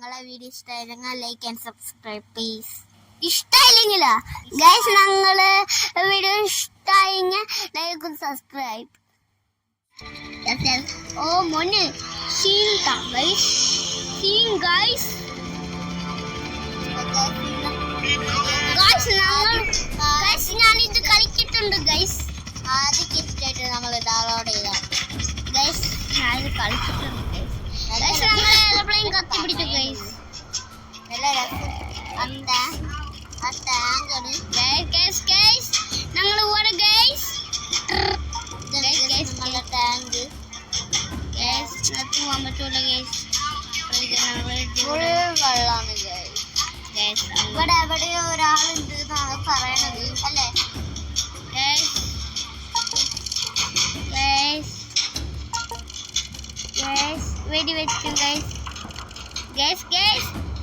ഞങ്ങളെ വീഡിയോ ഇഷ്ടമായിരുന്നെങ്കിൽ like and subscribe please. ഇഷ്ടമായില്ലെങ്കിലാ ഗൈസ് ഞങ്ങള് വീഡിയോ ഇഷ്ടമായെങ്കിൽ ലൈക്ക് സബ്സ്ക്രൈബ്. ഓ മോനെ ഗൈസ് ഞാനിത് കളിച്ചിട്ടുണ്ട് ഗൈസ്. ആദ്യമൊക്കെ ഇഷ്ടമായിട്ട് നമ്മൾ ഡൗൺലോഡ് ചെയ്താൽ ഗൈസ് ഞാനിത് കളിച്ചിട്ടുണ്ട് ഗൈസ്. ഞങ്ങൾ എയർപ്ലെയിൻ കത്തി പിടിച്ചു ഗൈസ്. നല്ല രസം. ഞങ്ങൾ പോവാണ് ഗൈസ്. നല്ല ടാങ്ക് പോവാൻ പറ്റൂല ഗൈസ്. വെള്ളമാണ് ഗൈസ്. ഇവിടെ എവിടെയോ ഒരാളുണ്ട് എന്നാണ് പറയണത് അല്ലേ വെടി വെച്ചു ഗൈസ്.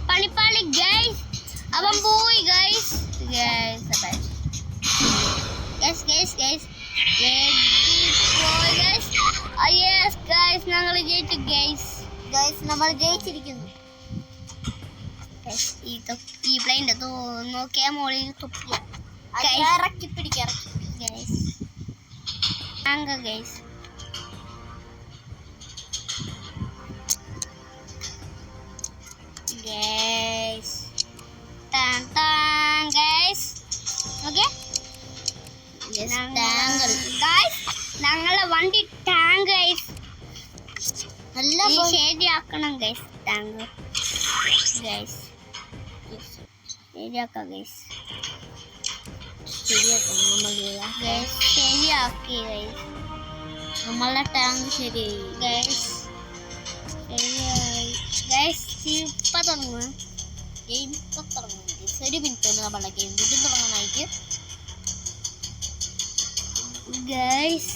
പണിപ്പാളി ഗൈസ്. അവൻ പോയി ഗൈസ്. ഞങ്ങൾ ജയിച്ചു ഗൈസ്. നമ്മൾ ജയിച്ചിരിക്കുന്നു. ഈ പ്ലെയിൻ്റെ നോക്കിയാ മോളിൽ തൊപ്പിയ ഇറക്കി പിടിക്കാം guys. Guys guys guys okay ഞങ്ങളെ വണ്ടി ടാങ്ക് ഗൈസ്. നല്ല ശരിയാക്കണം ഗൈസ്. ടാങ്ക് ഗൈസ് ശരിയാക്കാം ഗൈസ്. ശരിയാക്കി ഗൈസ്. നമ്മളെ ടാങ്ക് ശരിയായി ഗൈസ്. ഗൈസ് ഇപ്പം തുടങ്ങുക. ഗെയിം ഇപ്പം തുടങ്ങും ഗൈസ്. ഒരു മിനിറ്റ് ഒന്ന് നമ്മളെ ഗെയിം വീണ്ടും തുടങ്ങാനായിട്ട് ഗൈസ്.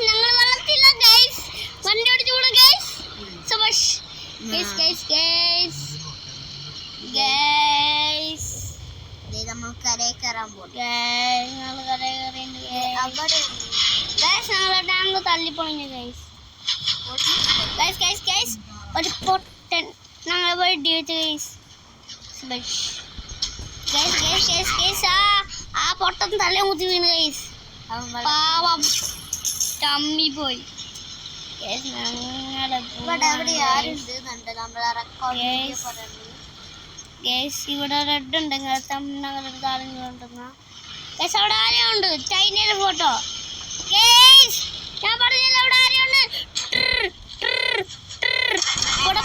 ഞങ്ങൾ വളർത്തില്ല ഗൈസ്. വണ്ടി ഓടിച്ചു കൂടെ ഗൈസ്. സബാഷ് നമ്മൾ കരയിൽ കയറാൻ പോകും. ഞങ്ങളുടെ ടാങ്ക് തള്ളിപ്പൊളിഞ്ഞു ഗൈസ്. ഒരു പൊട്ടൻ ഞങ്ങൾ വെടി വെച്ചു ഗൈസ്. ആ പൊട്ടൻ തല മുത്തി വീണ് ഗൈസ്. പാവം ചമ്മി പോയി. ഇവിടെ റെഡ് ഉണ്ട്. അവിടെ ആരെയുണ്ട്? ചൈനയിലെ ഫോട്ടോ ഞാൻ പറഞ്ഞില്ല. അവിടെ ആരെയുണ്ട്? അവിടെ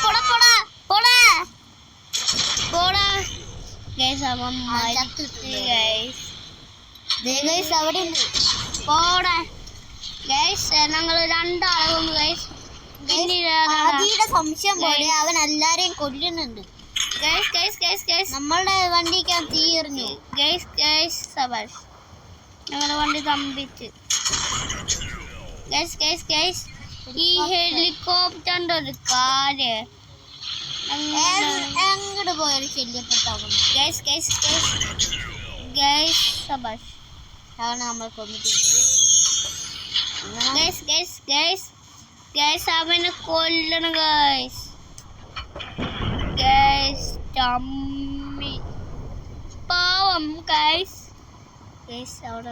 ഞങ്ങൾ രണ്ടാളെ കൊന്നു ഗൈസ്. സംശയം പോലെ അവൻ എല്ലാരെയും കൊല്ലുന്നുണ്ട്. നമ്മളുടെ വണ്ടിക്ക് തീ എറിഞ്ഞു ഗൈസ്. സബാഷ് ഞങ്ങളുടെ വണ്ടി തമ്പിച്ച് ഗൈസ്. ഈ ഹെലികോപ്റ്ററിന്റെ ഒരു കാര്യം എങ്ങോട്ട് പോയൊരു ശല്യപ്പെട്ടാകുന്നു ഗൈസ്. സബാഷ് അതാണ് നമ്മൾ കൊന്നിട്ട് ഗൈസ്. അവനെ കൊല്ലണം ഗൈസ്. ചമ്മി പാവം ഗൈസ്. അവിടെ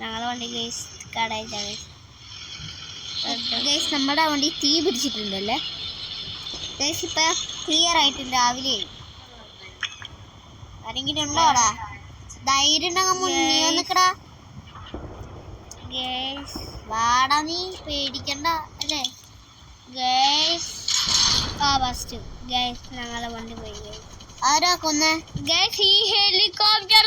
ഞങ്ങളെ വണ്ടി ഗൈസ് കടയിച്ച ഗൈസ്. നമ്മുടെ വണ്ടി തീ പിടിച്ചിട്ടുണ്ടല്ലേ ഗൈസ്. ഇപ്പൊ ക്ലിയർ ആയിട്ടുണ്ട്. രാവിലെ ആരെങ്കിലും ഉണ്ടോ അവിടെ? ധൈര്യം ഉണ്ടെങ്കിൽ മുന്നേ വന്നിക്കടാ ഗൈസ്. വാടാ നീ പേടിക്കണ്ട അല്ലേ ഗൈസ്. ഫസ്റ്റ് ഗൈസ് ഞങ്ങളെ വണ്ടി പോയി ഗൈസ്. ആരാ കൊന്നേ ഗൈസ്? ഈ ഹെലികോപ്റ്റർ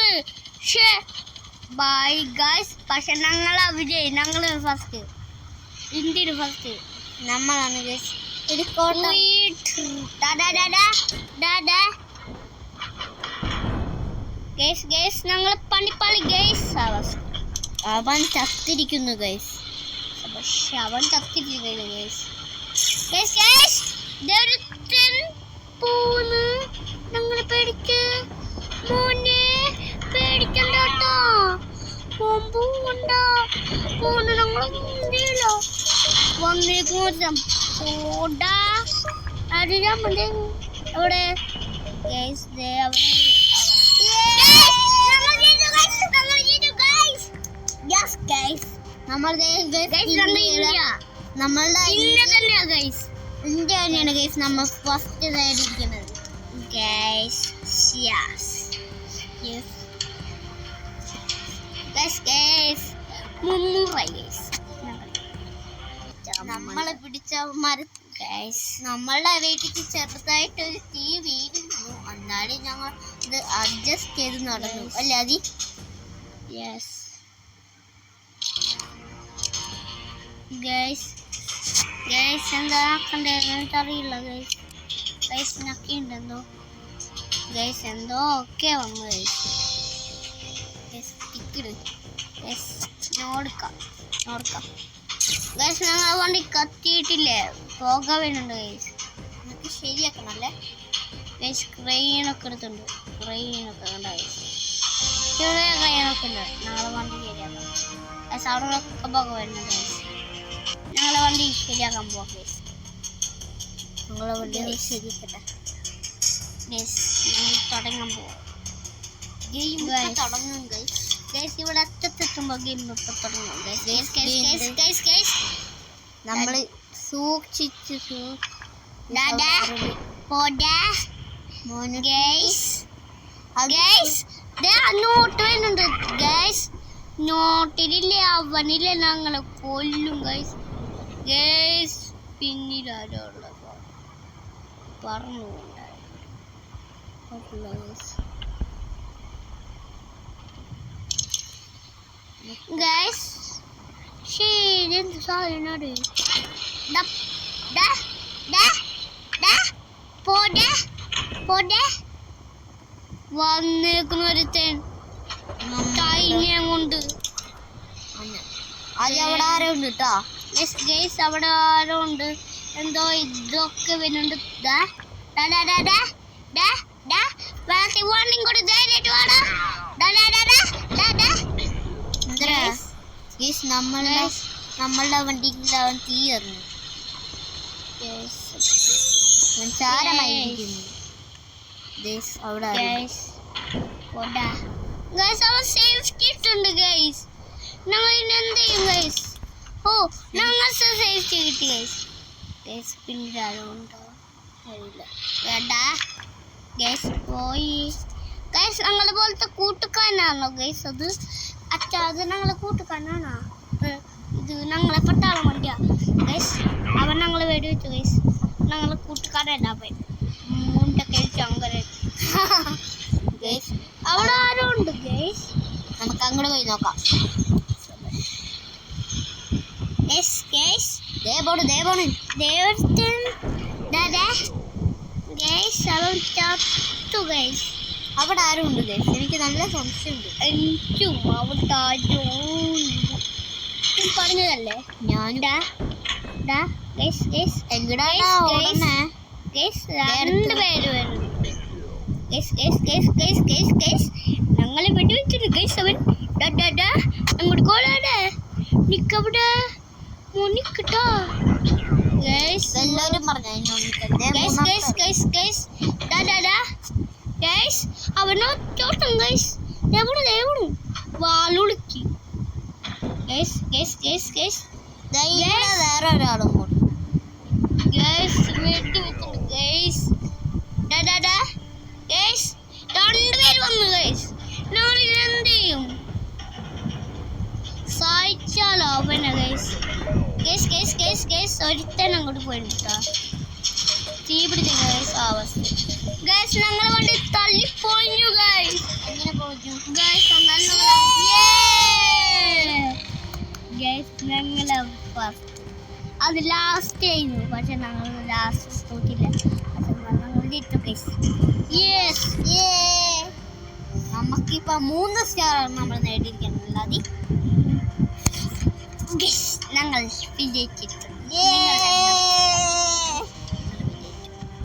ബൈ ഗൈസ്. പക്ഷെ ഞങ്ങളാ വിജയ്. ഞങ്ങള് ഫസ്റ്റ്. ഇന്ത്യയിൽ ഫസ്റ്റ് നമ്മളാണ് ഗൈസ്. ഗൈസ് ഞങ്ങൾ പണിപ്പാളി ഗൈസ്. അവൻ ചത്തിരിക്കുന്നു ഗൈസ്. അവൻ ചത്തിരിക്കുന്നു ഗൈസ്. ഞങ്ങളെ പേടിച്ച് മോനെ പേടിക്കണ്ടോ? പോണ്ട ഞങ്ങൾ വന്നേക്കും പോടാ അറിയാൻ മതി അവിടെ ഇന്ത്യ തന്നെയാണ് ഗൈസ് നമ്മൾ ഫസ്റ്റ് നേടിയിരിക്കുന്നത് നമ്മളെ പിടിച്ച നമ്മളുടെ വീട്ടിൽ ചെറുതായിട്ടൊരു തീ വീഴുന്നു എന്നാലും ഞങ്ങൾ ഇത് അഡ്ജസ്റ്റ് ചെയ്ത് നടന്നു അല്ലേ അതി എന്താ അറിയില്ല നക്കിണ്ടെന്തോ എന്തോ ഒക്കെ വന്നു നോക്കാം ഞങ്ങളെ വണ്ടി കത്തിയിട്ടില്ലേ പോക വരുന്നുണ്ട് നമുക്ക് ശരിയാക്കണല്ലേ ക്രെയിനൊക്കെ എടുത്തുണ്ട് ക്രെയിനൊക്കെ ഉണ്ടായി ചെറിയ ക്രെയിനൊക്കെ ഉണ്ട് ഞങ്ങളെ വണ്ടി ശരിയാക്കാം അവിടെയൊക്കെ പോക വരുന്നുണ്ട് ഞങ്ങളെ വണ്ടി ശരിയാക്കാൻ പോവാം ഞങ്ങളെ വണ്ടി ശരിയാക്കട്ടെ ഞങ്ങൾ തുടങ്ങാൻ പോവാം ഗെയിം തുടങ്ങും ഇവിടെ അറ്റത്തെത്തുമ്പോ ഗെയിം ഇപ്പൊ തുടങ്ങും നമ്മള് സൂക്ഷിച്ചു നോട്ട് വരുന്നുണ്ട് നോട്ടിലില്ലേ അവനില്ലേ ഞങ്ങളെ കൊല്ലും പിന്നിലാരുള്ള പറഞ്ഞു വന്നേക്കുന്ന ഒരുത്തൻ കൊണ്ട് അവിടെ ആരോ ഉണ്ട് കേട്ടോ അവിടെ ആരോ ഉണ്ട് എന്തോ ഇതൊക്കെ വരുന്നുണ്ട് വാർണിംഗ് കൊടുത്ത് നമ്മളുടെ വണ്ടിക്ക് അവൻ തീ എറിഞ്ഞു സേഫ്റ്റി ഇട്ടുണ്ട് ഞങ്ങൾ ഇനി എന്ത് ചെയ്യും ഓ ഞങ്ങൾ സേഫ്റ്റി കിട്ടി പിന്നെ ആരുണ്ടോ വേണ്ട പോയി ഞങ്ങളെ പോലത്തെ കൂട്ടുകാരനാണോ അത് അത് ഞങ്ങളെ കൂട്ടുകാരനാണോ ഇത് ഞങ്ങളെ പട്ടാളം വണ്ടിയാ അവൻ ഞങ്ങളെ വെടിവെച്ചു ഞങ്ങളെ കൂട്ടുകാരല്ല പോയി മുണ്ടൊക്കെ അങ്ങനെ അവിടെ ആരും ഉണ്ട് നമുക്ക് അങ്ങോട്ട് പോയി നോക്കാം അവിടെ ആരും ഉണ്ട് എനിക്ക് നല്ല സംശയമുണ്ട് എനിക്കും അവിടെ ആരും പറഞ്ഞതല്ലേ ഞാനിടാ രണ്ടുപേര് വരുന്നു ഞങ്ങളെ വെടിവെച്ചിട്ട് അവൻ അങ്ങോട്ട് കോളാടെ നിക്കവിടെ മോനിക്കട്ടോ എല്ലാവരും പറഞ്ഞു അവനോ ചോട്ടം എവിടെ വാളുളുക്കി വേറെ ഒരാളും കൂടി രണ്ടുപേര് വന്നു ഞങ്ങൾ എന്ത് ചെയ്യും സഹായിച്ചാലോ അവനെ ഒരുത്തൻ അങ്ങോട്ട് പോയിട്ടാ തീ പിടിച്ച ഞങ്ങളെ വണ്ടി തള്ളിപ്പോഞ്ഞു എങ്ങനെ പോഞ്ഞു ഞങ്ങളെ അത് ലാസ്റ്റ് ആയിരുന്നു പക്ഷെ ഞങ്ങൾ ലാസ്റ്റ് തോറ്റില്ല നമുക്കിപ്പോ 3 സ്റ്റാറാണ് നമ്മൾ നേടിയിരിക്കുന്നത് അതി ഞങ്ങൾ വിജയിച്ചിട്ടുണ്ട്